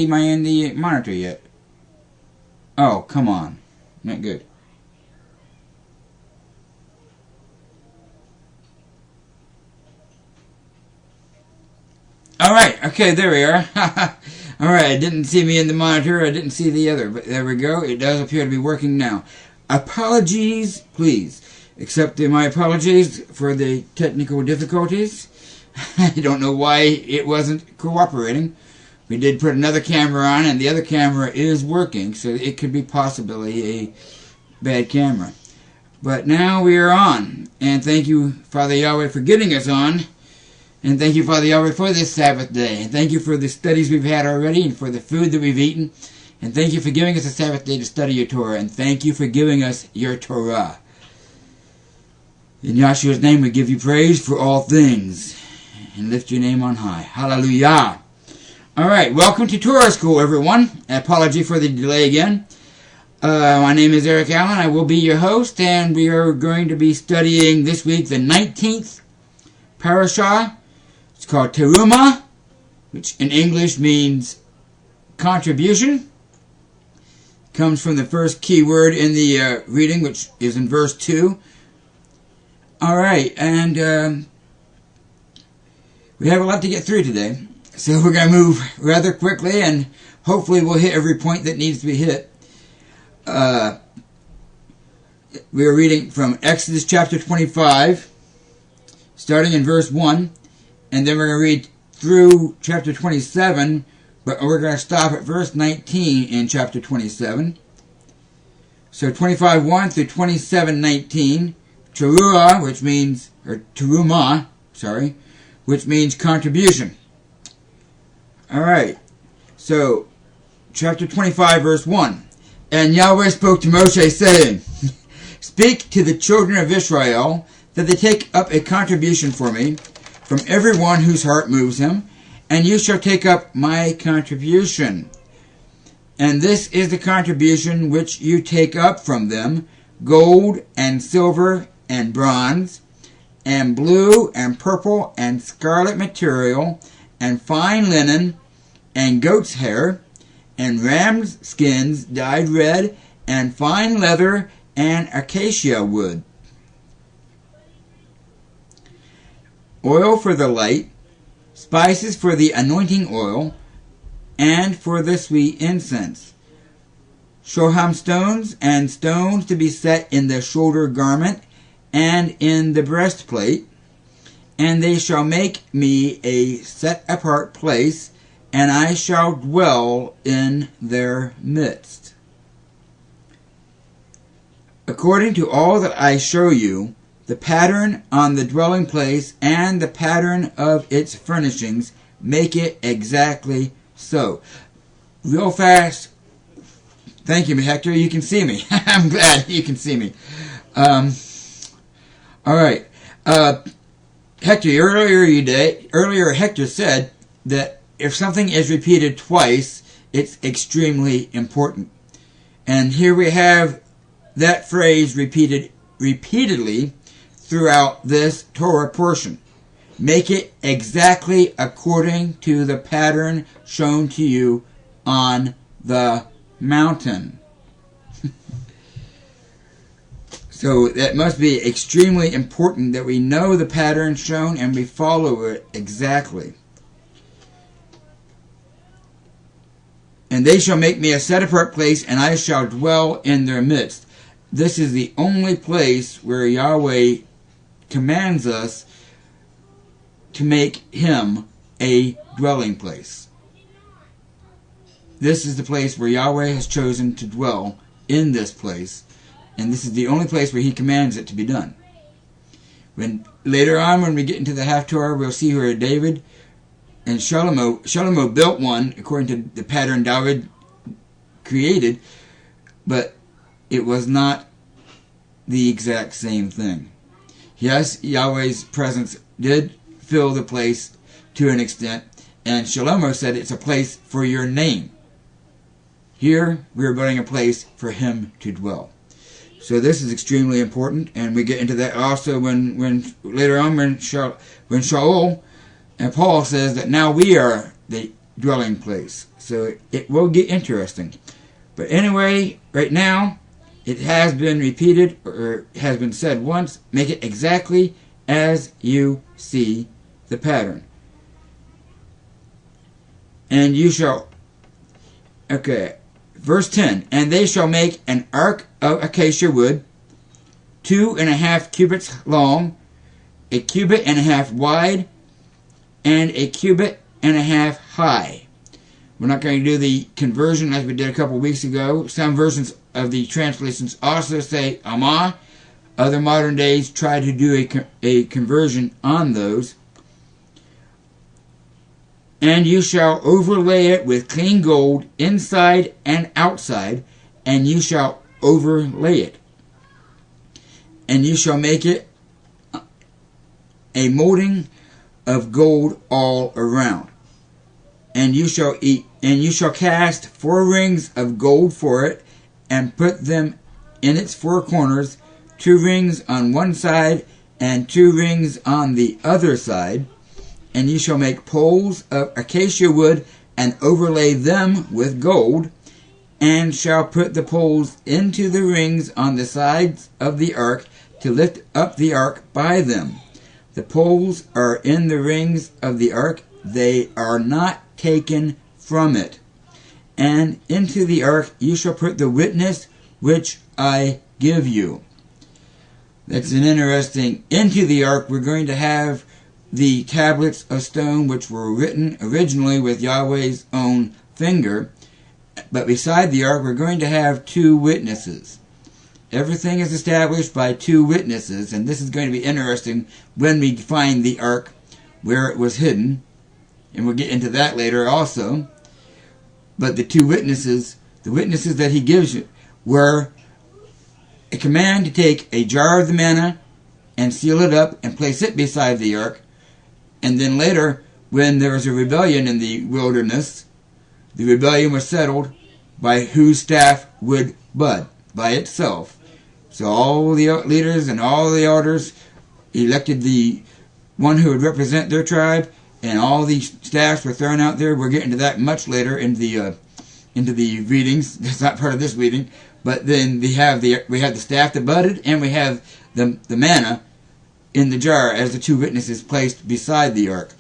Am I in the monitor yet? Oh, come on. Not good. Alright, okay, there we are. Alright, I didn't see me in the monitor, I didn't see the other, but there we go. It does appear to be working now. Apologies, please. Accept my apologies for the technical difficulties. I don't know why it wasn't cooperating. We did put another camera on, and the other camera is working, so it could be possibly a bad camera. But now we are on, and thank you, Father Yahweh, for getting us on, and thank you, Father Yahweh, for this Sabbath day, and thank you for the studies we've had already, and for the food that we've eaten, and thank you for giving us a Sabbath day to study your Torah, and thank you for giving us your Torah. In Yahshua's name we give you praise for all things, and lift your name on high. Hallelujah. Alright, welcome to Torah School, everyone. Apology for the delay again. My name is Eric Allen. I will be your host, and we are going to be studying this week the 19th parashah. It's called Terumah, which in English means contribution. It comes from the first key word in the reading, which is in verse 2. Alright, and we have a lot to get through today. So we're going to move rather quickly, and hopefully we'll hit every point that needs to be hit. We are reading from Exodus chapter 25, starting in verse 1, and then we're going to read through chapter 27, but we're going to stop at verse 19 in chapter 27. So 25:1 through 27:19, Terumah, which means contribution. Alright, so, chapter 25, verse 1. And Yahweh spoke to Moshe, saying, Speak to the children of Israel, that they take up a contribution for me, from every one whose heart moves him, and you shall take up my contribution. And this is the contribution which you take up from them, gold and silver and bronze, and blue and purple and scarlet material, and fine linen, and goat's hair, and ram's skins dyed red, and fine leather, and acacia wood. Oil for the light, spices for the anointing oil, and for the sweet incense. Shoham stones, and stones to be set in the shoulder garment, and in the breastplate. And they shall make me a set-apart place, and I shall dwell in their midst. According to all that I show you, the pattern on the dwelling place and the pattern of its furnishings, make it exactly so. Real fast. Thank you, Hector. You can see me. I'm glad you can see me. Alright. Hector, earlier Hector said that if something is repeated twice, it's extremely important. And here we have that phrase repeated repeatedly throughout this Torah portion. Make it exactly according to the pattern shown to you on the mountain. So that must be extremely important that we know the pattern shown and we follow it exactly. And they shall make me a set-apart place, and I shall dwell in their midst. This is the only place where Yahweh commands us to make him a dwelling place. This is the place where Yahweh has chosen to dwell in this place, and this is the only place where he commands it to be done. Later on, when we get into the Haftorah, we'll see where David and Shalom built one according to the pattern David created, but it was not the exact same thing. Yes, Yahweh's presence did fill the place to an extent, and Shalom said it's a place for your name. Here, we are building a place for him to dwell. So this is extremely important, and we get into that also when later on when Shaul and Paul says that now we are the dwelling place. So it will get interesting. But anyway, right now, it has been repeated, or has been said once. Make it exactly as you see the pattern. And you shall, okay, verse 10, and they shall make an ark of acacia wood, 2.5 cubits long, 1.5 cubits wide, and 1.5 cubits high. We're not going to do the conversion as we did a couple weeks ago. Some versions of the translations also say amah. Other modern days try to do a conversion on those. And you shall overlay it with clean gold inside and outside, and you shall overlay it. And you shall make it a molding of gold all around. And you shall cast 4 rings of gold for it, and put them in its 4 corners, 2 rings on one side, and 2 rings on the other side. And you shall make poles of acacia wood, and overlay them with gold, and shall put the poles into the rings on the sides of the ark, to lift up the ark by them. The poles are in the rings of the ark, they are not taken from it. And into the ark you shall put the witness which I give you. That's an interesting. Into the ark we're going to have the tablets of stone which were written originally with Yahweh's own finger. But beside the ark we're going to have 2 witnesses. Everything is established by 2 witnesses, and this is going to be interesting when we find the ark where it was hidden. And we'll get into that later also. But the 2 witnesses, the witnesses that he gives you, were a command to take a jar of the manna and seal it up and place it beside the ark. And then later, when there was a rebellion in the wilderness, the rebellion was settled by whose staff would bud, by itself. So all the leaders and all the elders elected the one who would represent their tribe, and all the staffs were thrown out there. We'll get into that much later in the readings. That's not part of this reading. But then we have the staff that budded, and we have the manna in the jar as the 2 witnesses placed beside the ark.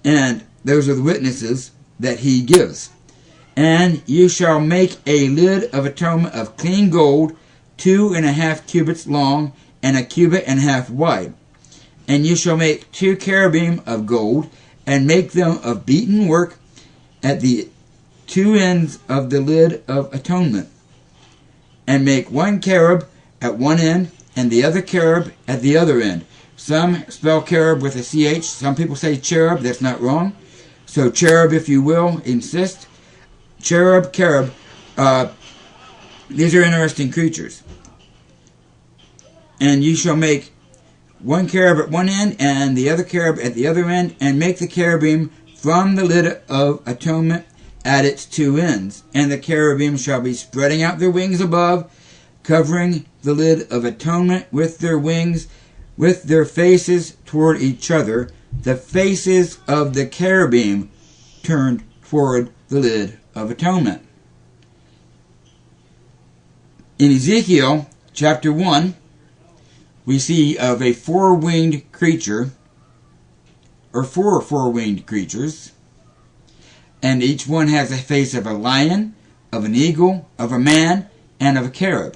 And those are the witnesses that he gives. And you shall make a lid of atonement of clean gold, 2.5 cubits long, and 1.5 cubits wide. And you shall make 2 cherubim of gold, and make them of beaten work at the 2 ends of the lid of atonement. And make 1 cherub at one end, and the other cherub at the other end. Some spell cherub with a CH. Some people say cherub. That's not wrong. So cherub, if you will, insist. Cherub. These are interesting creatures. And you shall make 1 cherub at one end and the other cherub at the other end, and make the cherubim from the lid of atonement at its 2 ends. And the cherubim shall be spreading out their wings above, covering the lid of atonement with their wings, with their faces toward each other, the faces of the cherubim turned toward the lid of atonement. In Ezekiel chapter 1, we see of a 4-winged creature, or 4 4-winged creatures, and each one has a face of a lion, of an eagle, of a man, and of a cherub.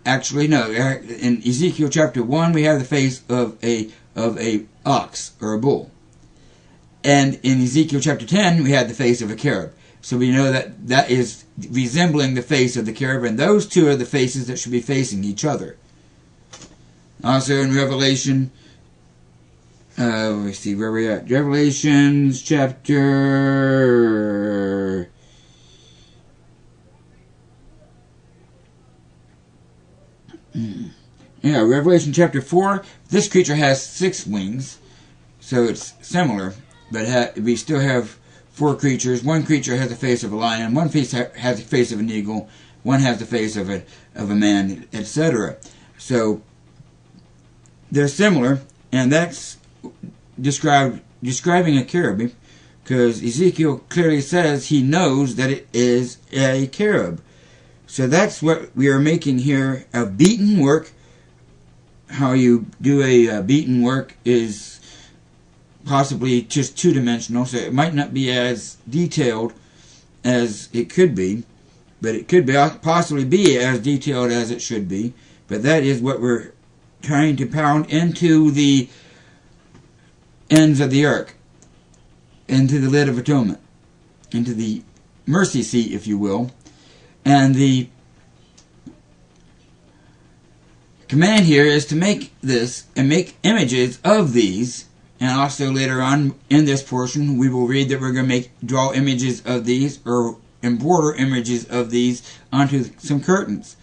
Actually, no. In Ezekiel chapter 1, we have the face of a ox or a bull. And in Ezekiel chapter 10, we had the face of a cherub. So we know that that is resembling the face of the cherub, and those 2 are the faces that should be facing each other. Also in Revelation, let's see where we're at. Revelations chapter... Yeah, Revelation chapter 4, this creature has 6 wings, so it's similar, but we still have 4 creatures. 1 creature has the face of a lion, 1 face has the face of an eagle, 1 has the face of a man, etc. So they're similar, and that's describing a cherub, because Ezekiel clearly says he knows that it is a cherub. So that's what we are making here, a beaten work. How you do a beaten work is possibly just two-dimensional, so it might not be as detailed as it could be, but it could possibly be as detailed as it should be. But that is what we're trying to pound into the ends of the ark, into the lid of atonement, into the mercy seat, if you will. And the command here is to make this and make images of these. And also later on in this portion, we will read that we're going to draw images of these, or embroider images of these onto some curtains.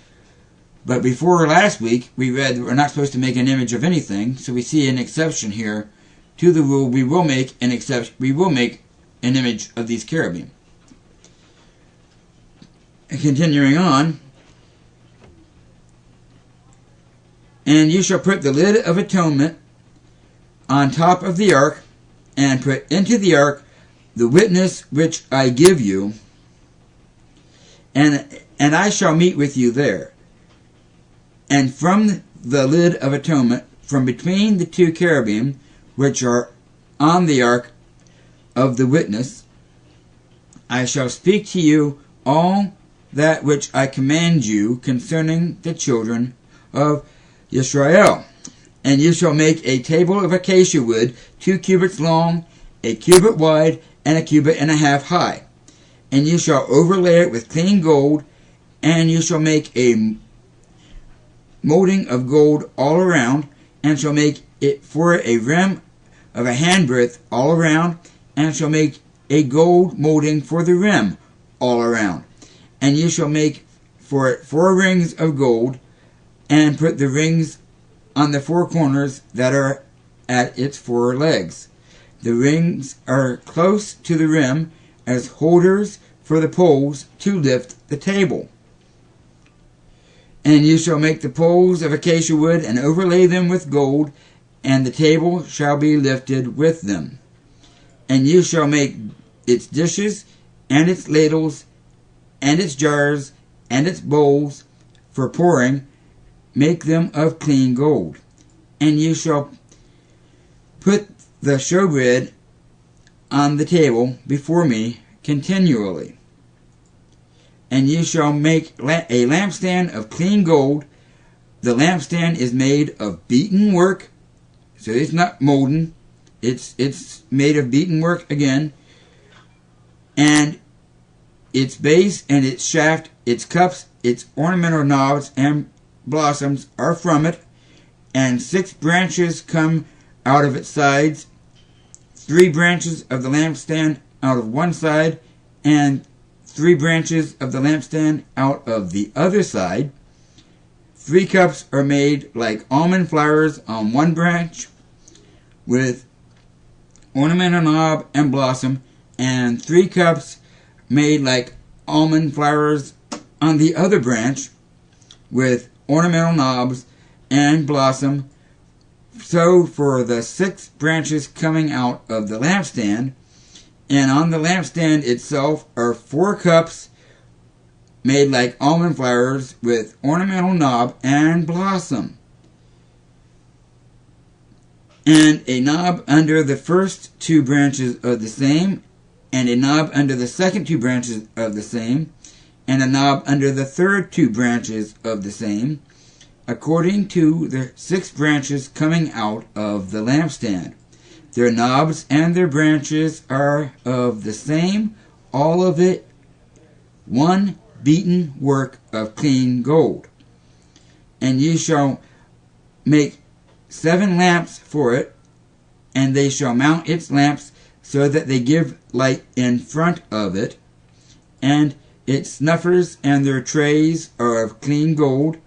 But before last week, we read that we're not supposed to make an image of anything, so we see an exception here to the rule. We will make an exception. We will make an image of these cherubim. And continuing on, and you shall put the lid of atonement on top of the ark, and put into the ark the witness which I give you, and I shall meet with you there. And from the lid of atonement, from between the two cherubim which are on the ark of the witness, I shall speak to you all that which I command you concerning the children of Israel. And you shall make a table of acacia wood, 2 cubits long, 1 cubit wide, and 1.5 cubits high. And you shall overlay it with clean gold, and you shall make a molding of gold all around, and shall make it for a rim of a handbreadth all around, and shall make a gold molding for the rim all around. And you shall make for it 4 rings of gold, and put the rings on the 4 corners that are at its 4 legs. The rings are close to the rim as holders for the poles to lift the table. And you shall make the poles of acacia wood and overlay them with gold, and the table shall be lifted with them. And you shall make its dishes, and its ladles, and its jars, and its bowls for pouring, make them of clean gold. And you shall put the showbread on the table before me continually. And you shall make a lampstand of clean gold. The lampstand is made of beaten work, so it's not molten. It's made of beaten work again. And its base and its shaft, its cups, its ornamental knobs and blossoms are from it, and 6 branches come out of its sides, 3 branches of the lampstand out of one side, and 3 branches of the lampstand out of the other side. 3 cups are made like almond flowers on one branch, with ornamental knob and blossom, and 3 cups made like almond flowers on the other branch, with ornamental knobs and blossom. So for the 6 branches coming out of the lampstand, and on the lampstand itself are 4 cups made like almond flowers with ornamental knob and blossom, and a knob under the first 2 branches of the same, and a knob under the second 2 branches of the same, and a knob under the third 2 branches of the same, according to the 6 branches coming out of the lampstand. Their knobs and their branches are of the same, all of it one beaten work of clean gold. And ye shall make 7 lamps for it, and they shall mount its lamps so that they give light in front of it, and its snuffers and their trays are of clean gold.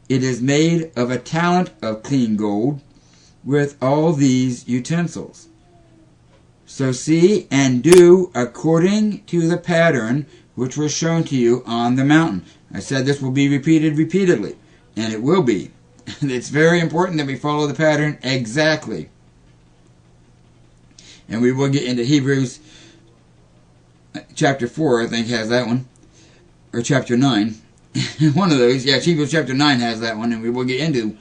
It is made of a talent of clean gold, with all these utensils. So see and do according to the pattern which was shown to you on the mountain. I said this will be repeated repeatedly, and it will be. It's very important that we follow the pattern exactly. And we will get into Hebrews chapter 4, I think, has that one. Or chapter 9. One of those. Yeah, Hebrews chapter 9 has that one. And we will get into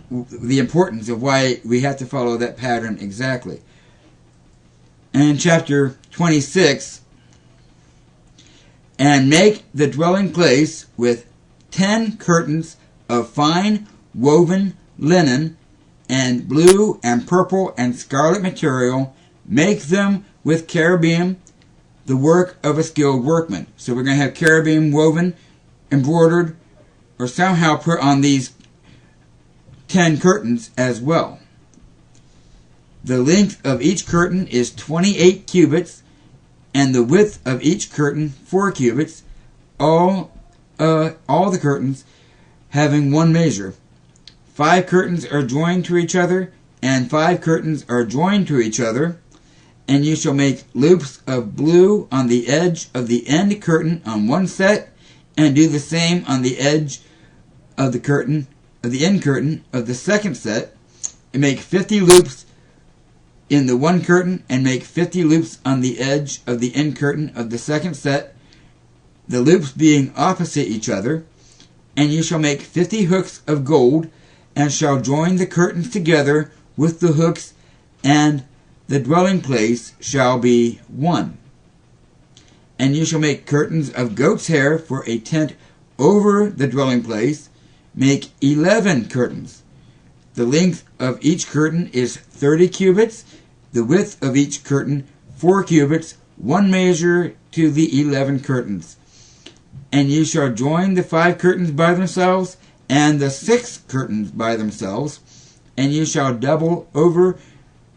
the importance of why we have to follow that pattern exactly. And chapter 26, and make the dwelling place with 10 curtains of fine woven linen and blue and purple and scarlet material. Make them with cherubim, the work of a skilled workman. So we're going to have cherubim woven, embroidered, or somehow put on these 10 curtains as well. The length of each curtain is 28 cubits, and the width of each curtain 4 cubits, all the curtains having one measure. 5 curtains are joined to each other, and 5 curtains are joined to each other. And you shall make loops of blue on the edge of the end curtain on one set, and do the same on the edge of the curtain, of the end curtain of the second set, and make 50 loops in the one curtain, and make 50 loops on the edge of the end curtain of the second set, the loops being opposite each other. And you shall make 50 hooks of gold, and shall join the curtains together with the hooks, and the dwelling place shall be one. And you shall make curtains of goat's hair for a tent over the dwelling place. Make 11 curtains. The length of each curtain is 30 cubits, the width of each curtain 4 cubits, one measure to the 11 curtains. And you shall join the 5 curtains by themselves, and the 6 curtains by themselves, and you shall double over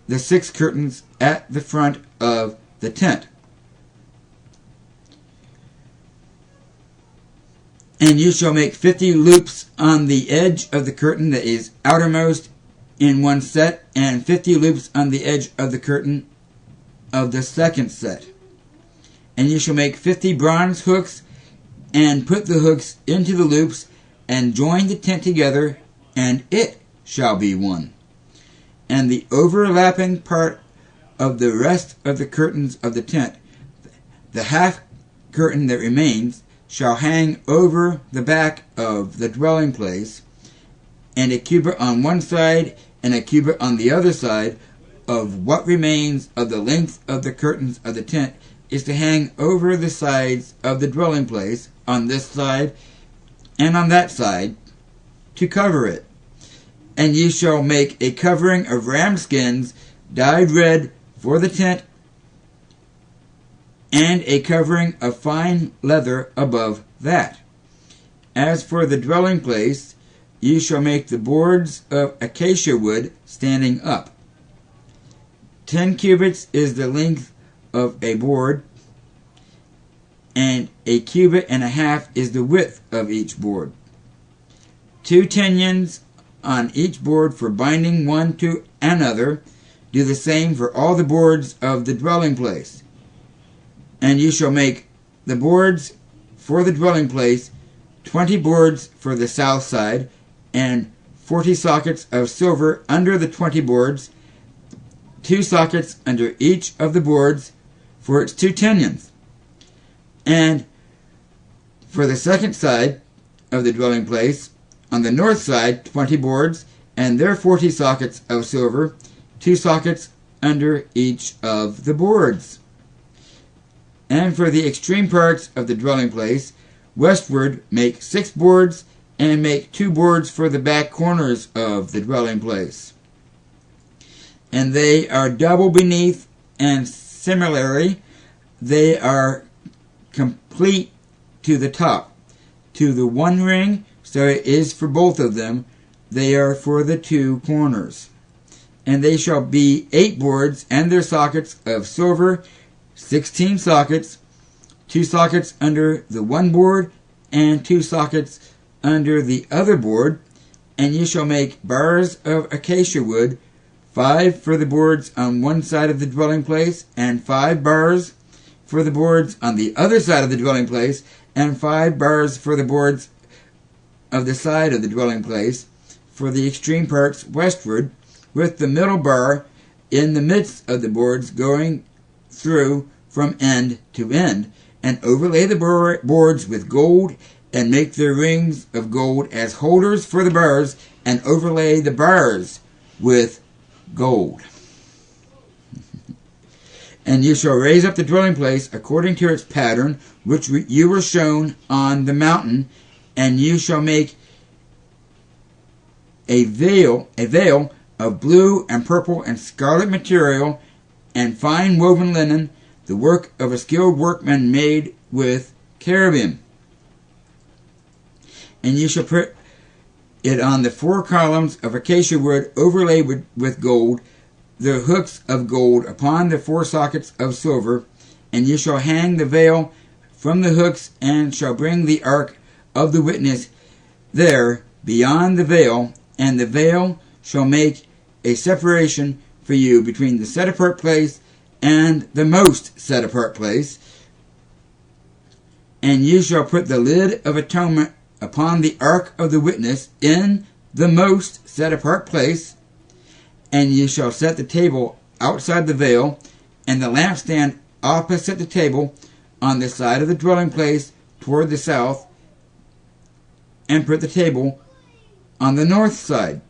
the 6 curtains at the front of the tent. And you shall make 50 loops on the edge of the curtain that is outermost in one set, and 50 loops on the edge of the curtain of the second set. And you shall make 50 bronze hooks, and put the hooks into the loops, and join the tent together, and it shall be one. And the overlapping part of the rest of the curtains of the tent, the half curtain that remains, shall hang over the back of the dwelling place, and a cubit on one side and a cubit on the other side of what remains of the length of the curtains of the tent is to hang over the sides of the dwelling place, on this side and on that side, to cover it. And ye shall make a covering of ram skins dyed red for the tent, and a covering of fine leather above that. As for the dwelling place, ye shall make the boards of acacia wood standing up. 10 cubits is the length of a board, and a cubit and a half is the width of each board. 2 tenons on each board for binding one to another. Do the same for all the boards of the dwelling place. And you shall make the boards for the dwelling place 20 boards for the south side, and 40 sockets of silver under the 20 boards, 2 sockets under each of the boards for its 2 tenons. And for the second side of the dwelling place, on the north side, 20 boards, and their 40 sockets of silver, 2 sockets under each of the boards. And for the extreme parts of the dwelling place, westward, make 6 boards, and make 2 boards for the back corners of the dwelling place. And they are double beneath, and similarly, they are complete to the top, to the one ring, so it is for both of them. They are for the 2 corners. And they shall be 8 boards, and their sockets of silver, 16 sockets, 2 sockets under the one board, and 2 sockets under the other board. And you shall make bars of acacia wood, 5 for the boards on one side of the dwelling place, and 5 bars for the boards on the other side of the dwelling place, and 5 bars for the boards of the side of the dwelling place, for the extreme parts westward, with the middle bar in the midst of the boards, going through from end to end, and overlay the boards with gold, and make their rings of gold as holders for the bars, and overlay the bars with gold. And you shall raise up the dwelling place according to its pattern, which you were shown on the mountain, and you shall make a veil of blue and purple and scarlet material, and fine woven linen, the work of a skilled workman made with cherubim. And you shall put it on the 4 columns of acacia wood overlaid with gold, the hooks of gold upon the 4 sockets of silver. And you shall hang the veil from the hooks, and shall bring the ark of the witness there beyond the veil, and the veil shall make a separation for you between the set apart place and the most set apart place. And you shall put the lid of atonement upon the ark of the witness in the most set apart place. And you shall set the table outside the veil, and the lampstand opposite the table on the side of the dwelling place toward the south, and put the table on the north side.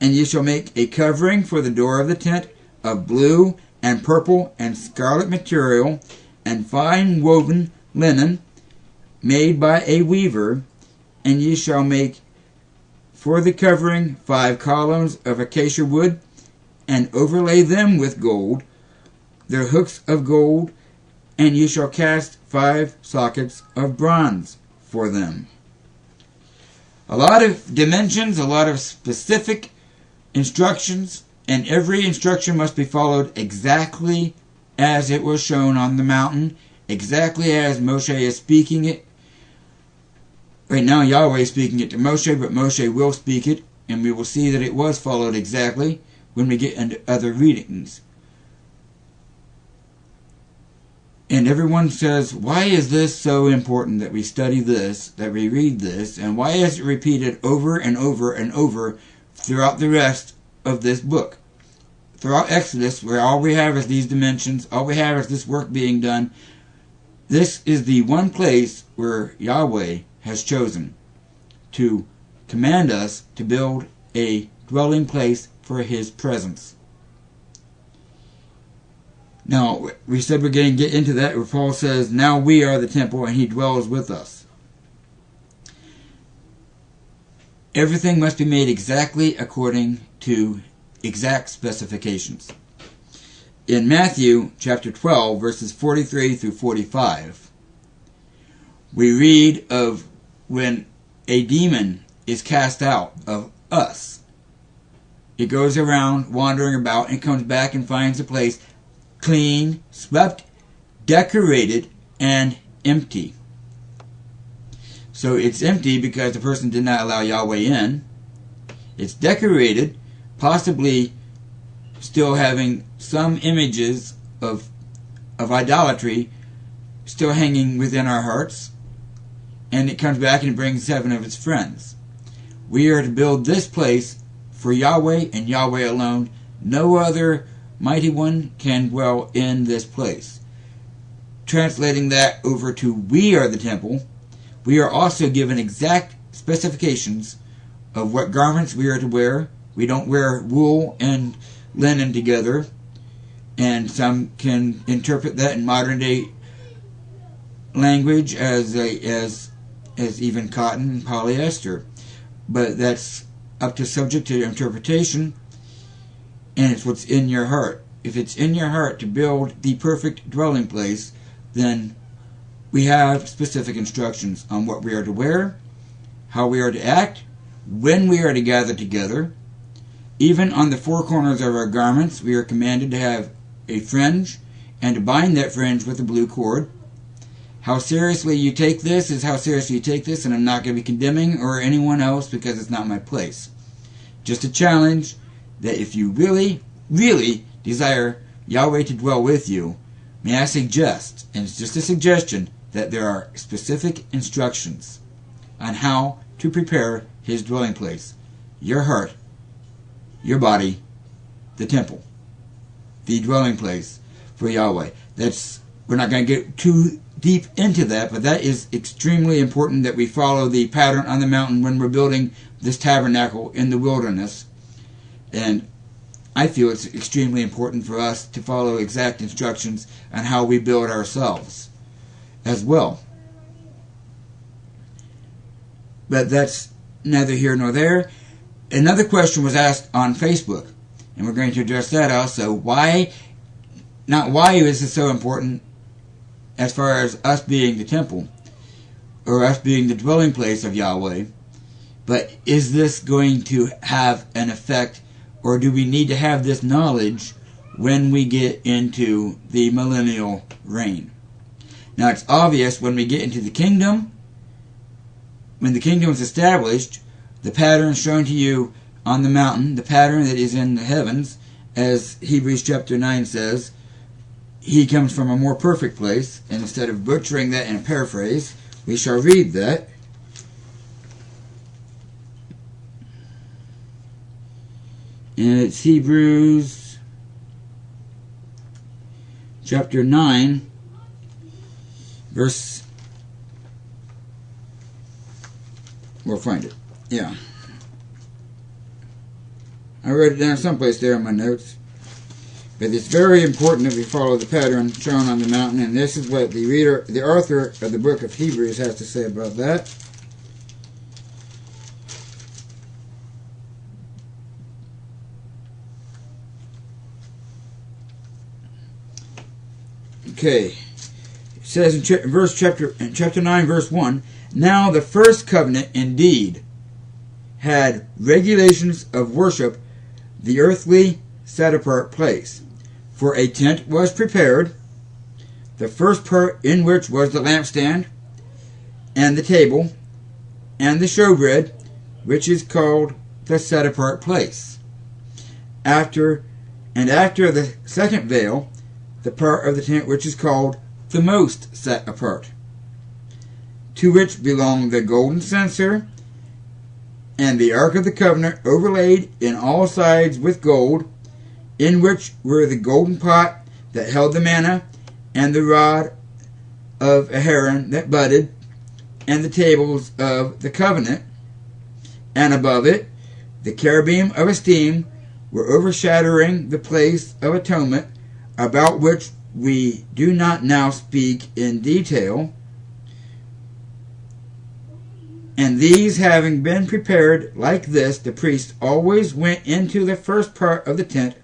And you shall make a covering for the door of the tent of blue and purple and scarlet material, and fine woven linen made by a weaver. And you shall make for the covering 5 columns of acacia wood, and overlay them with gold, their hooks of gold, and you shall cast 5 sockets of bronze for them. A lot of dimensions, a lot of specific instructions, and every instruction must be followed exactly as it was shown on the mountain, exactly as Moshe is speaking it. Right now Yahweh is speaking it to Moshe, but Moshe will speak it, and we will see that it was followed exactly when we get into other readings. And everyone says, why is this so important that we study this, that we read this, and why is it repeated over and over and over throughout the rest of this book? Throughout Exodus, where all we have is these dimensions, all we have is this work being done, this is the one place where Yahweh has chosen to command us to build a dwelling place for His presence. Now, we said we're going to get into that where Paul says, now we are the temple and He dwells with us. Everything must be made exactly according to exact specifications. In Matthew chapter 12, verses 43 through 45, we read of when a demon is cast out of us. It goes around wandering about and comes back and finds a place clean, swept, decorated, and empty. So it's empty because the person did not allow Yahweh in. It's decorated, possibly still having some images of idolatry still hanging within our hearts. And it comes back and brings 7 of its friends. We are to build this place for Yahweh and Yahweh alone. No other mighty one can dwell in this place. Translating that over to we are the temple, we are also given exact specifications of what garments we are to wear. We don't wear wool and linen together, and some can interpret that in modern day language as even cotton and polyester. But that's up to subject to interpretation, and it's what's in your heart. If it's in your heart to build the perfect dwelling place, then we have specific instructions on what we are to wear, how we are to act, when we are to gather together. Even on the 4 corners of our garments, we are commanded to have a fringe and to bind that fringe with a blue cord. How seriously you take this is how seriously you take this, and I'm not going to be condemning or anyone else because it's not my place. Just a challenge that if you really, really desire Yahweh to dwell with you, may I suggest, and it's just a suggestion, that there are specific instructions on how to prepare His dwelling place. Your heart, your body, the temple. the dwelling place for Yahweh. We're not going to get too deep into that, but that is extremely important that we follow the pattern on the mountain when we're building this tabernacle in the wilderness. And I feel it's extremely important for us to follow exact instructions on how we build ourselves as well. But that's neither here nor there. Another question was asked on Facebook, and we're going to address that also. Why is it so important as far as us being the temple, or us being the dwelling place of Yahweh, but is this going to have an effect, or do we need to have this knowledge when we get into the millennial reign? Now it's obvious when we get into the kingdom, when the kingdom is established, the pattern shown to you on the mountain, the pattern that is in the heavens, as Hebrews chapter 9 says, he comes from a more perfect place. And instead of butchering that in a paraphrase, we shall read that. And it's Hebrews chapter 9, verse... We'll find it. Yeah. I wrote it down someplace there in my notes. But it's very important that we follow the pattern shown on the mountain, and this is what the author of the book of Hebrews has to say about that. Okay. It says in chapter 9, verse 1, "Now the first covenant indeed had regulations of worship, the earthly set-apart place. For a tent was prepared, the first part in which was the lampstand, and the table, and the showbread, which is called the set-apart place. After the second veil, the part of the tent which is called the most set apart, to which belong the golden censer, and the ark of the covenant overlaid in all sides with gold, in which were the golden pot that held the manna, and the rod of Aharon that budded, and the tables of the covenant, and above it the cherubim of esteem were overshadowing the place of atonement, about which we do not now speak in detail. And these having been prepared like this, the priest always went into the first part of the tent,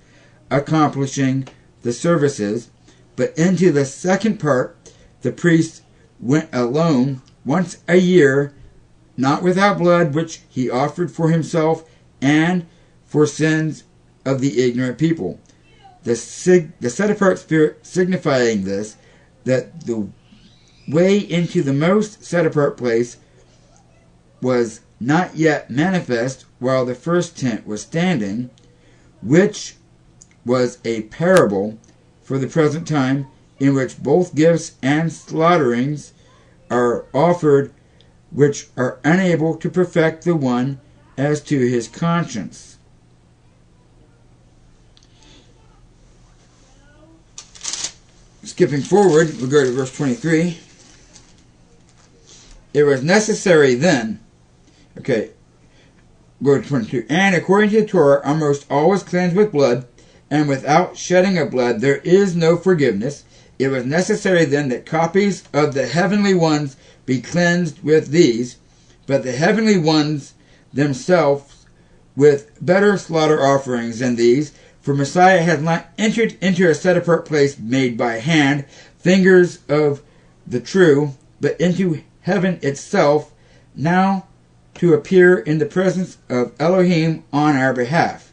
accomplishing the services, but into the second part the priest went alone once a year, not without blood, which he offered for himself and for sins of the ignorant people. The set-apart spirit signifying this, that the way into the most set-apart place was not yet manifest while the first tent was standing, which was a parable for the present time, in which both gifts and slaughterings are offered, which are unable to perfect the one as to his conscience." Skipping forward, we'll go to verse 23. "It was necessary then," okay, go to 22, "and according to the Torah, almost all is cleansed with blood, and without shedding of blood there is no forgiveness. It was necessary then that copies of the heavenly ones be cleansed with these, but the heavenly ones themselves with better slaughter offerings than these. For Messiah has not entered into a set-apart place made by hand, fingers of the true, but into heaven itself, now to appear in the presence of Elohim on our behalf,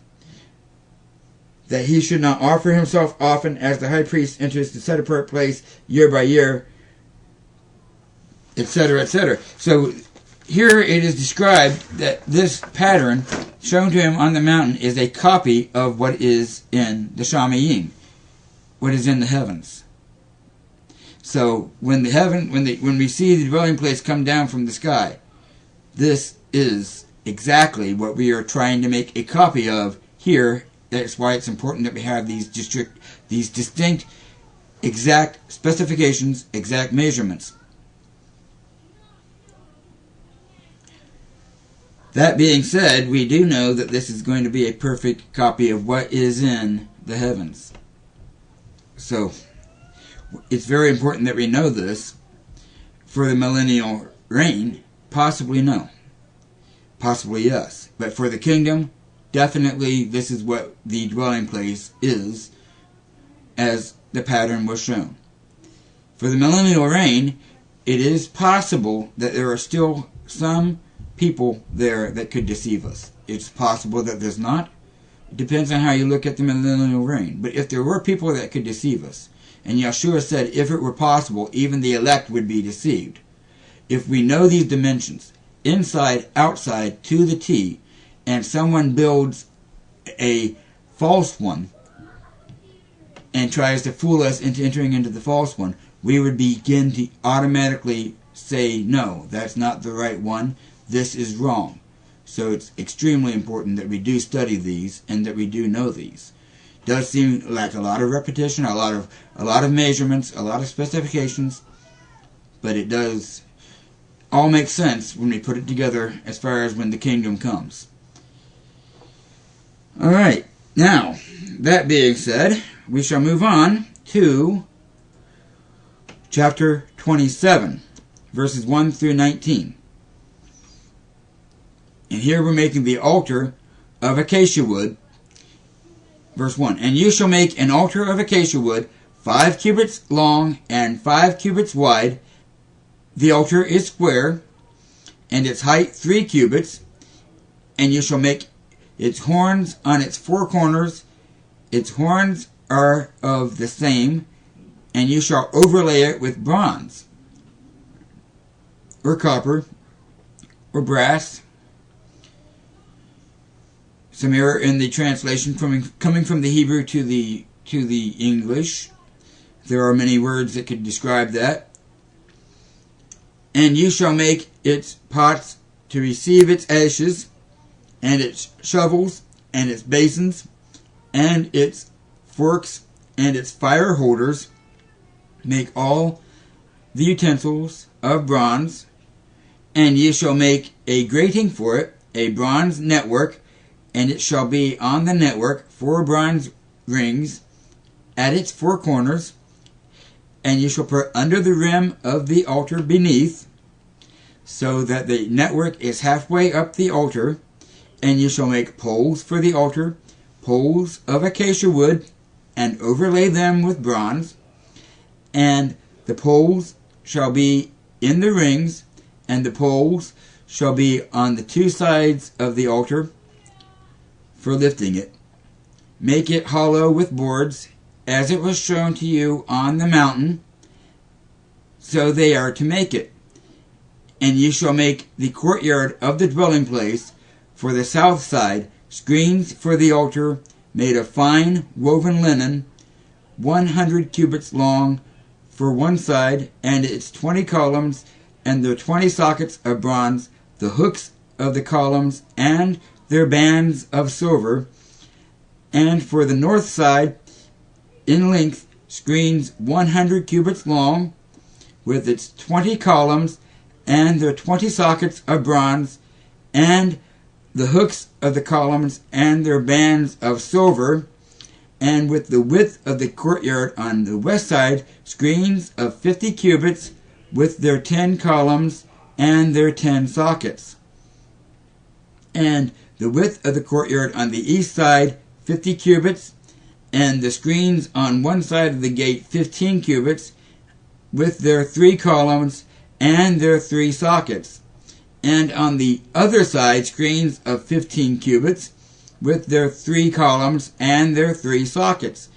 that he should not offer himself often as the high priest enters the set-apart place year by year," etc., etc. So here it is described that this pattern shown to him on the mountain is a copy of what is in the Shamayim, what is in the heavens. So when we see the dwelling place come down from the sky, this is exactly what we are trying to make a copy of here That's why it's important that we have these distinct, exact specifications, exact measurements. That being said, we do know that this is going to be a perfect copy of what is in the heavens. So, it's very important that we know this. For the millennial reign, possibly no. Possibly yes. But for the kingdom, definitely this is what the dwelling place is, as the pattern was shown. For the millennial reign, it is possible that there are still some people there that could deceive us. It's possible that there's not. It depends on how you look at the millennial reign. But if there were people that could deceive us, and Yeshua said if it were possible, even the elect would be deceived. If we know these dimensions, inside, outside, to the T, and someone builds a false one and tries to fool us into entering into the false one, we would begin to automatically say, no, that's not the right one. This is wrong. So it's extremely important that we do study these and that we do know these. It does seem like a lot of repetition, a lot of measurements, a lot of specifications, but it does all make sense when we put it together as far as when the kingdom comes. Alright, now, that being said, we shall move on to chapter 27, verses 1 through 19. And here we're making the altar of acacia wood. Verse 1, and you shall make an altar of acacia wood, 5 cubits long and 5 cubits wide. The altar is square, and its height 3 cubits. And you shall make its horns on its 4 corners. Its horns are of the same, and you shall overlay it with bronze, or copper, or brass. Some error in the translation coming from the Hebrew to the English. There are many words that could describe that. And you shall make its pots to receive its ashes, and its shovels, and its basins, and its forks, and its fire holders. Make all the utensils of bronze, and ye shall make a grating for it, a bronze network, and it shall be on the network 4 bronze rings at its 4 corners, and you shall put under the rim of the altar beneath, so that the network is halfway up the altar. And you shall make poles for the altar, poles of acacia wood, and overlay them with bronze. And the poles shall be in the rings, and the poles shall be on the 2 sides of the altar for lifting it. Make it hollow with boards, as it was shown to you on the mountain, so they are to make it. And ye shall make the courtyard of the dwelling place for the south side, screens for the altar, made of fine woven linen, 100 cubits long for one side, and its 20 columns, and their 20 sockets of bronze, the hooks of the columns, and their bands of silver. And for the north side, in length, screens 100 cubits long, with its 20 columns, and their 20 sockets of bronze, and the hooks of the columns, and their bands of silver. And with the width of the courtyard on the west side, screens of 50 cubits, with their 10 columns, and their 10 sockets. And the width of the courtyard on the east side, 50 cubits, and the screens on one side of the gate, 15 cubits, with their 3 columns, and their 3 sockets. And on the other side, screens of 15 cubits, with their 3 columns, and their 3 sockets.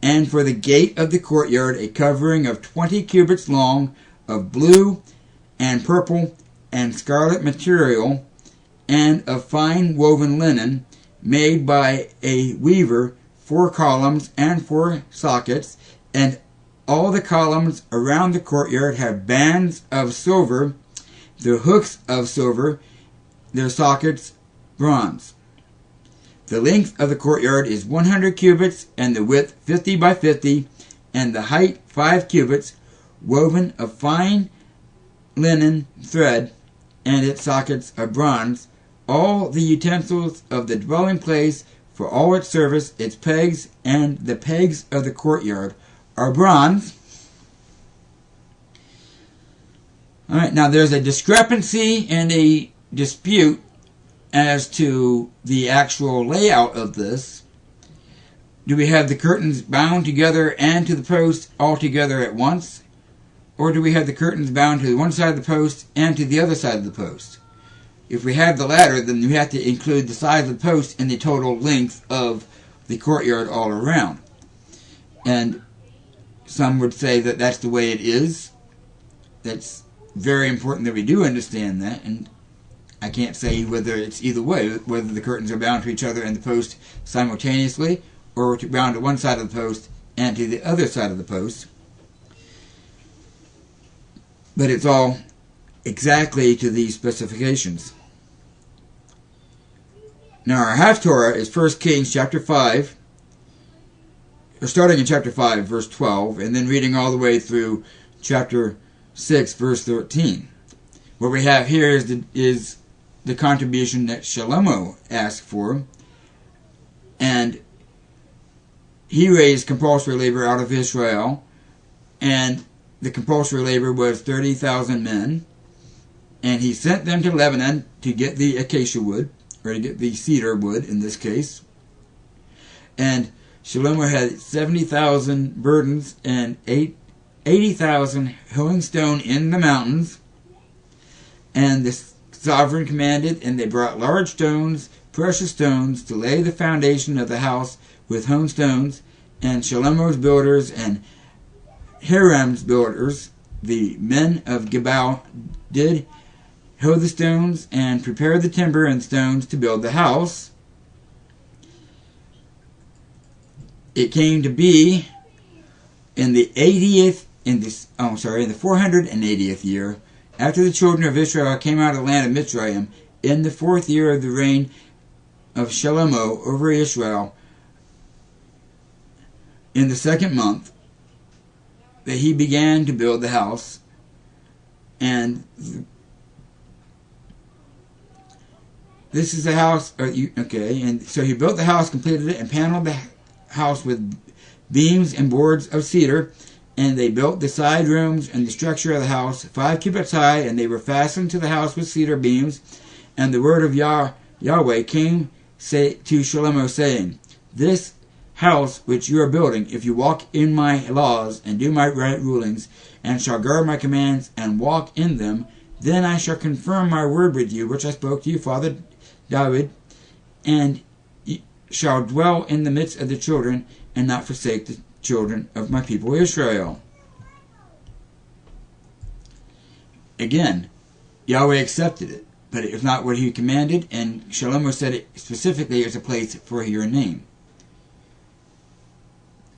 And for the gate of the courtyard, a covering of 20 cubits long, of blue, and purple, and scarlet material, and of fine woven linen, made by a weaver, 4 columns, and 4 sockets. And all the columns around the courtyard have bands of silver, their hooks of silver, their sockets bronze. The length of the courtyard is 100 cubits, and the width 50 by 50, and the height 5 cubits, woven of fine linen thread, and its sockets of bronze. All the utensils of the dwelling place for all its service, its pegs, and the pegs of the courtyard are bronze. Alright, now there's a discrepancy and a dispute as to the actual layout of this. Do we have the curtains bound together and to the post all together at once? Or do we have the curtains bound to one side of the post and to the other side of the post? If we have the latter, then we have to include the size of the post in the total length of the courtyard all around. And some would say that that's the way it is. That's very important that we do understand that, and I can't say whether it's either way, whether the curtains are bound to each other and the post simultaneously, or bound to one side of the post and to the other side of the post. But it's all exactly to these specifications. Now our Haftorah is 1 Kings chapter 5, starting in chapter 5, verse 12, and then reading all the way through chapter 6, verse 13. What we have here is the contribution that Shalomo asked for, and he raised compulsory labor out of Israel, and the compulsory labor was 30,000 men, and he sent them to Lebanon to get the acacia wood, or to get the cedar wood in this case. And Shalomo had 70,000 burdens and 80,000 hewing stone in the mountains. And the sovereign commanded, and they brought large stones, precious stones, to lay the foundation of the house with hewn stones. And Shalomo's builders and Hiram's builders, the men of Gebal, did hew the stones and prepare the timber and stones to build the house. It came to be in the 480th year, after the children of Israel came out of the land of Mitzrayim, in the 4th year of the reign of Shalomo over Israel, in the 2nd month, that he began to build the house. And this is the house, and so he built the house, completed it, and paneled the house with beams and boards of cedar. And they built the side rooms and the structure of the house 5 cubits high, and they were fastened to the house with cedar beams. And the word of Yahweh came to Shalomo, saying, "This house which you are building, if you walk in my laws and do my right rulings, and shall guard my commands and walk in them, then I shall confirm my word with you, which I spoke to your father David, and shall dwell in the midst of the children, and not forsake the children of my people Israel." Again, Yahweh accepted it, but it was not what he commanded, and Shalomo said it specifically as a place for your name.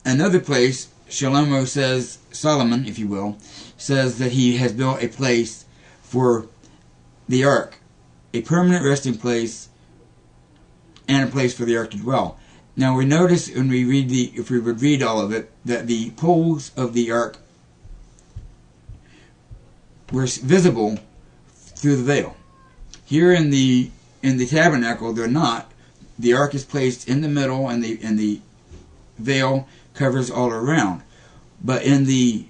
Another place, Shalomo says, Solomon, if you will, says that he has built a place for the ark, a permanent resting place, and a place for the ark to dwell. Now we notice when we read if we would read all of it, that the poles of the ark were visible through the veil. Here in the tabernacle, they're not. The ark is placed in the middle, and the veil covers all around. But in the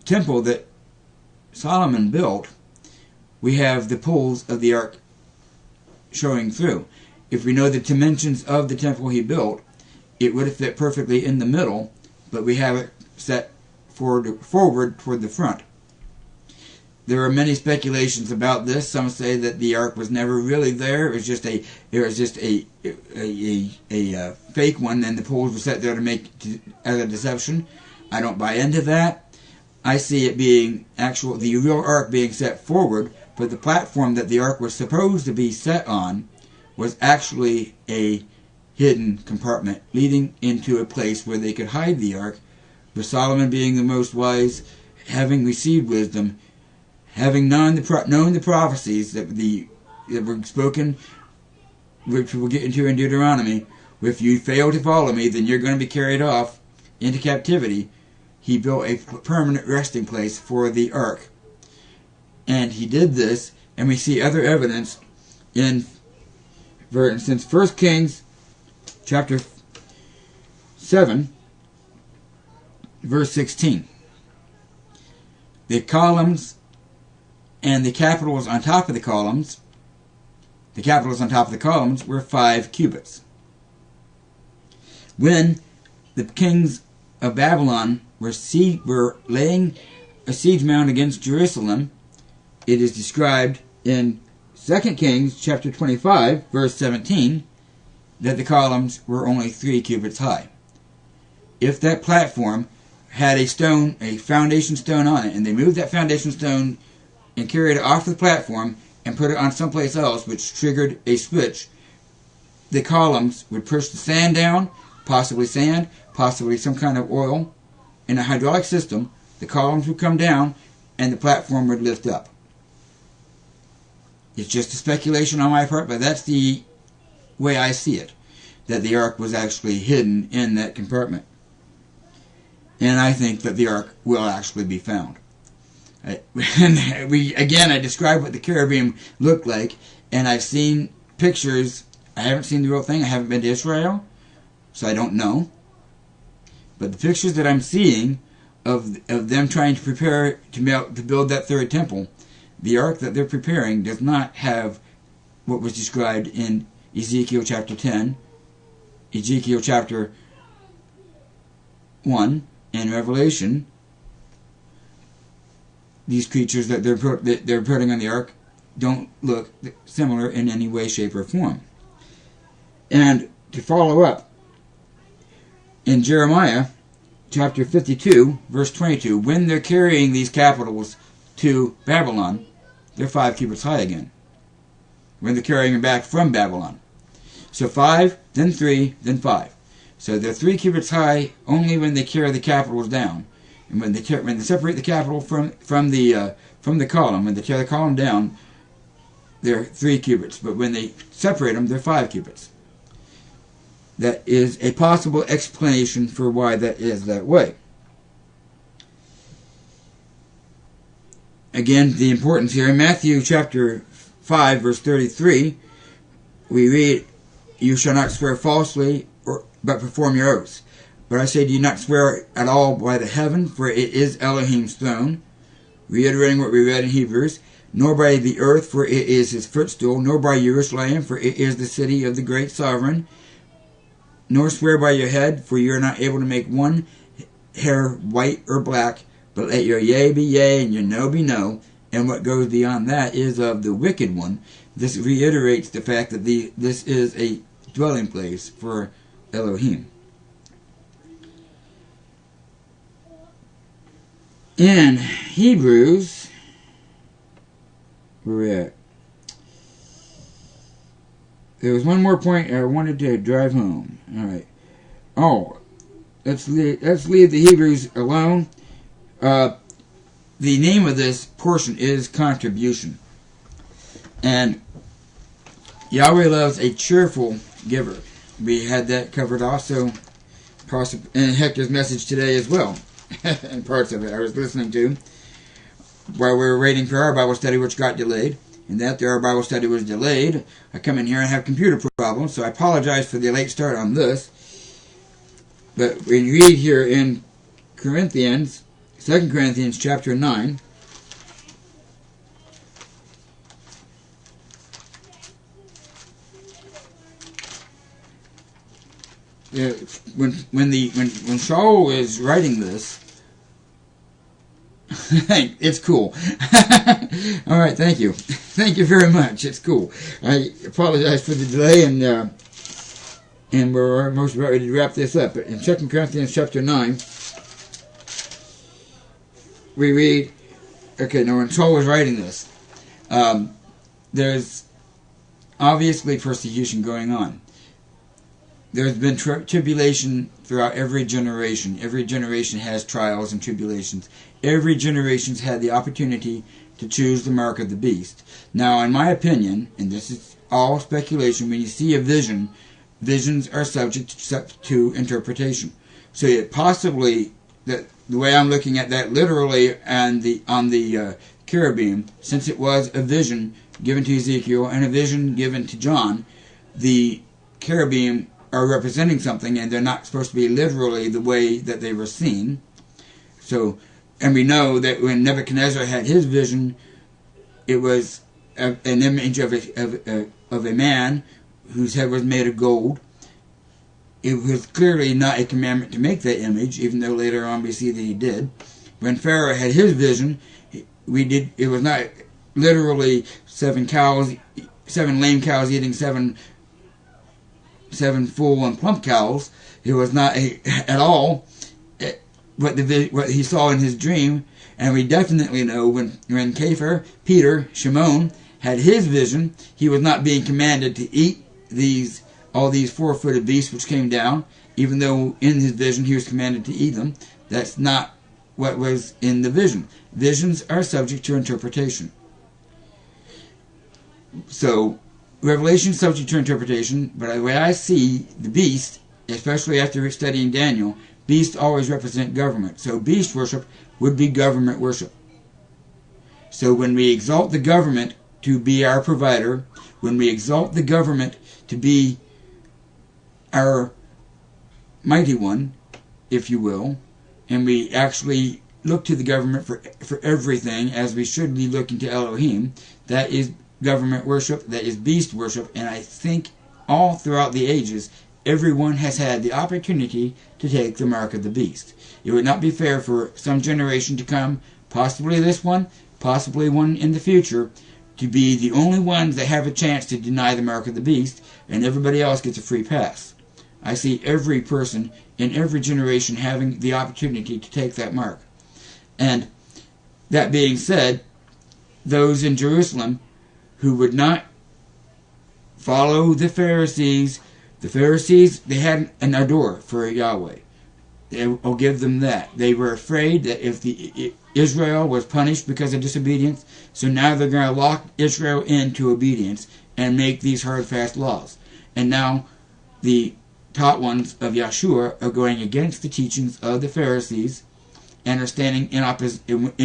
temple that Solomon built, we have the poles of the ark showing through. If we know the dimensions of the temple he built, it would have fit perfectly in the middle, but we have it set forward toward the front. There are many speculations about this. Some say that the ark was never really there. It was just a fake one, and the poles were set there to make as a deception. I don't buy into that. I see it being the real ark being set forward, but the platform that the ark was supposed to be set on was actually a hidden compartment leading into a place where they could hide the ark. But Solomon, being the most wise, having received wisdom, having known the prophecies that were spoken which we'll get into in Deuteronomy, if you fail to follow me, then you're going to be carried off into captivity. He built a permanent resting place for the ark. And he did this, and we see other evidence in, for instance, 1 Kings chapter 7, verse 16. The columns and the capitals on top of the columns, were 5 cubits. When the kings of Babylon were laying a siege mound against Jerusalem, it is described in 2 Kings chapter 25, verse 17, that the columns were only 3 cubits high. If that platform had a foundation stone on it, and they moved that foundation stone and carried it off the platform and put it on someplace else, which triggered a switch, the columns would push the sand down, possibly sand, possibly some kind of oil. In a hydraulic system, the columns would come down and the platform would lift up. It's just a speculation on my part, but that's the way I see it, that the ark was actually hidden in that compartment. And I think that the ark will actually be found. I described what the cherubim looked like, and I've seen pictures. I haven't seen the real thing. I haven't been to Israel, so I don't know. But the pictures that I'm seeing of them trying to prepare to build that third temple, the ark that they're preparing does not have what was described in Ezekiel chapter 10, Ezekiel chapter 1, and Revelation. These creatures that they're putting on the ark don't look similar in any way, shape, or form. And to follow up, in Jeremiah chapter 52, verse 22, when they're carrying these capitals to Babylon, they're 5 cubits high again. When they're carrying them back from Babylon. So 5, then 3, then 5. So they're 3 cubits high only when they carry the capitals down. And when they separate the capital from the column, when they tear the column down, they're 3 cubits. But when they separate them, they're 5 cubits. That is a possible explanation for why that is that way. Again, the importance here. In Matthew chapter 5, verse 33, we read, "You shall not swear falsely, but perform your oaths. But I say, do you not swear at all by the heaven, for it is Elohim's throne," reiterating what we read in Hebrews, "nor by the earth, for it is his footstool, nor by Jerusalem, for it is the city of the great sovereign, nor swear by your head, for you are not able to make one hair white or black, but let your yea be yea, and your no be no, and what goes beyond that is of the wicked one." This reiterates the fact that this is a dwelling place for Elohim. In Hebrews, where we're at, there was one more point I wanted to drive home. All right. Oh, let's leave the Hebrews alone. The name of this portion is contribution, and Yahweh loves a cheerful giver. We had that covered also in Hector's message today as well. And parts of it I was listening to while we were waiting for our Bible study, which got delayed. And after our Bible study was delayed, I come in here and have computer problems, so I apologize for the late start on this. But we read here in Corinthians, 2 Corinthians chapter 9, when Saul is writing this, it's cool. All right, thank you. Thank you very much. It's cool. I apologize for the delay, and we're almost ready to wrap this up. But in 2 Corinthians chapter 9, we read, when Saul was writing this, there's obviously persecution going on. There's been tribulation throughout every generation. Every generation has trials and tribulations. Every generation's had the opportunity to choose the mark of the beast. Now, in my opinion, and this is all speculation. When you see a vision, visions are subject to interpretation. So it possibly, that the way I'm looking at that literally on the cherubim, since it was a vision given to Ezekiel and a vision given to John, the cherubim are representing something, and they're not supposed to be literally the way that they were seen. So, and we know that when Nebuchadnezzar had his vision, it was an image of a man whose head was made of gold. It was clearly not a commandment to make that image, even though later on we see that he did. When Pharaoh had his vision, it was not literally 7 lame cows eating seven full and plump cows. It was not at all what he saw in his dream. And we definitely know when Peter, Shimon, had his vision, he was not being commanded to eat all these 4-footed beasts which came down, even though in his vision he was commanded to eat them. That's not what was in the vision. Visions are subject to interpretation. So, Revelation is subject to interpretation, but the way I see the beast, especially after studying Daniel, beasts always represent government. So beast worship would be government worship. So when we exalt the government to be our provider, when we exalt the government to be our mighty one, if you will, and we actually look to the government for everything, as we should be looking to Elohim, that is government worship, that is beast worship. And I think all throughout the ages, everyone has had the opportunity to take the mark of the beast. It would not be fair for some generation to come, possibly this one, possibly one in the future, to be the only ones that have a chance to deny the mark of the beast, and everybody else gets a free pass. I see every person in every generation having the opportunity to take that mark. And that being said, those in Jerusalem who would not follow the Pharisees, they had an ador for Yahweh. I'll give them that. They were afraid that if Israel was punished because of disobedience, so now they're going to lock Israel into obedience and make these hard, fast laws. And now the taught ones of Yahshua are going against the teachings of the Pharisees and are standing in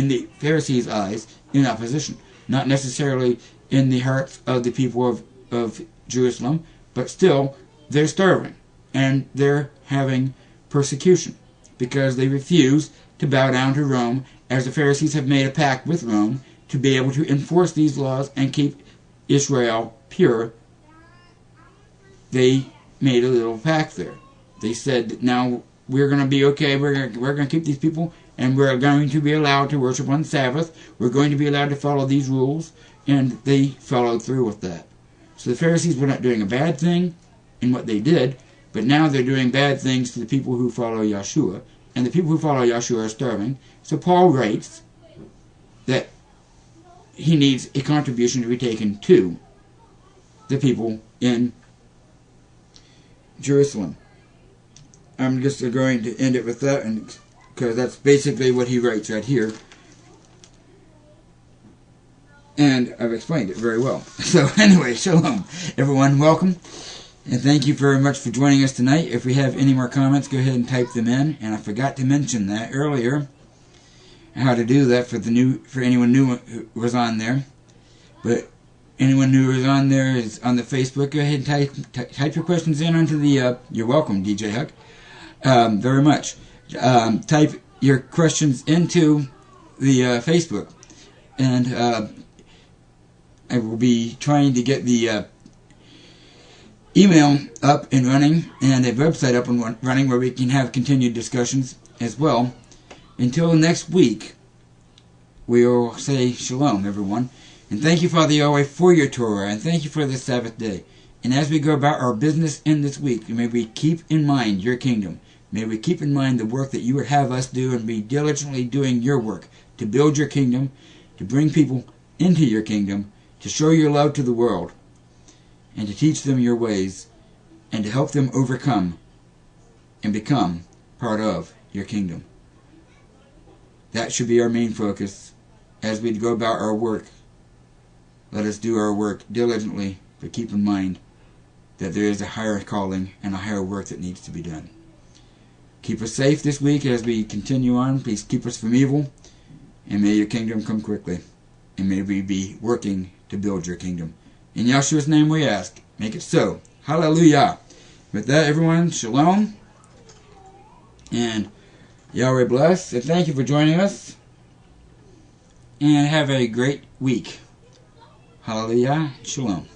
the Pharisees' eyes in opposition. Not necessarily in the hearts of the people of Jerusalem, but still they're starving and they're having persecution because they refuse to bow down to Rome, as the Pharisees have made a pact with Rome to be able to enforce these laws and keep Israel pure. They made a little pact there. They said, now we're going to be okay, we're going to keep these people, and we're going to be allowed to worship on Sabbath, we're going to be allowed to follow these rules, and they followed through with that. So the Pharisees were not doing a bad thing in what they did, but now they're doing bad things to the people who follow Yahshua, and the people who follow Yahshua are starving. So Paul writes that he needs a contribution to be taken to the people in Jerusalem. I'm just going to end it with that, because that's basically what he writes right here. And I've explained it very well. So anyway, shalom. Everyone, welcome. And thank you very much for joining us tonight. If we have any more comments, go ahead and type them in. And I forgot to mention that earlier, how to do that for anyone new who was on there. But anyone who is on there is on the Facebook. Go ahead and type your questions in onto the. You're welcome, DJ Huck. Very much. Type your questions into the Facebook, and I will be trying to get the email up and running and a website up and running where we can have continued discussions as well. Until next week, we will say shalom, everyone. And thank you, Father Yahweh, for your Torah, and thank you for this Sabbath day. And as we go about our business in this week, may we keep in mind your kingdom. May we keep in mind the work that you would have us do, and be diligently doing your work to build your kingdom, to bring people into your kingdom, to show your love to the world, and to teach them your ways, and to help them overcome and become part of your kingdom. That should be our main focus as we go about our work. Let us do our work diligently But keep in mind that there is a higher calling and a higher work that needs to be done. Keep us safe this week as we continue on. Please keep us from evil. And may your kingdom come quickly. And may we be working to build your kingdom. In Yahshua's name we ask. Make it so. Hallelujah. With that, everyone, shalom. And Yahweh bless. And thank you for joining us. And have a great week. Hallelujah. Shalom.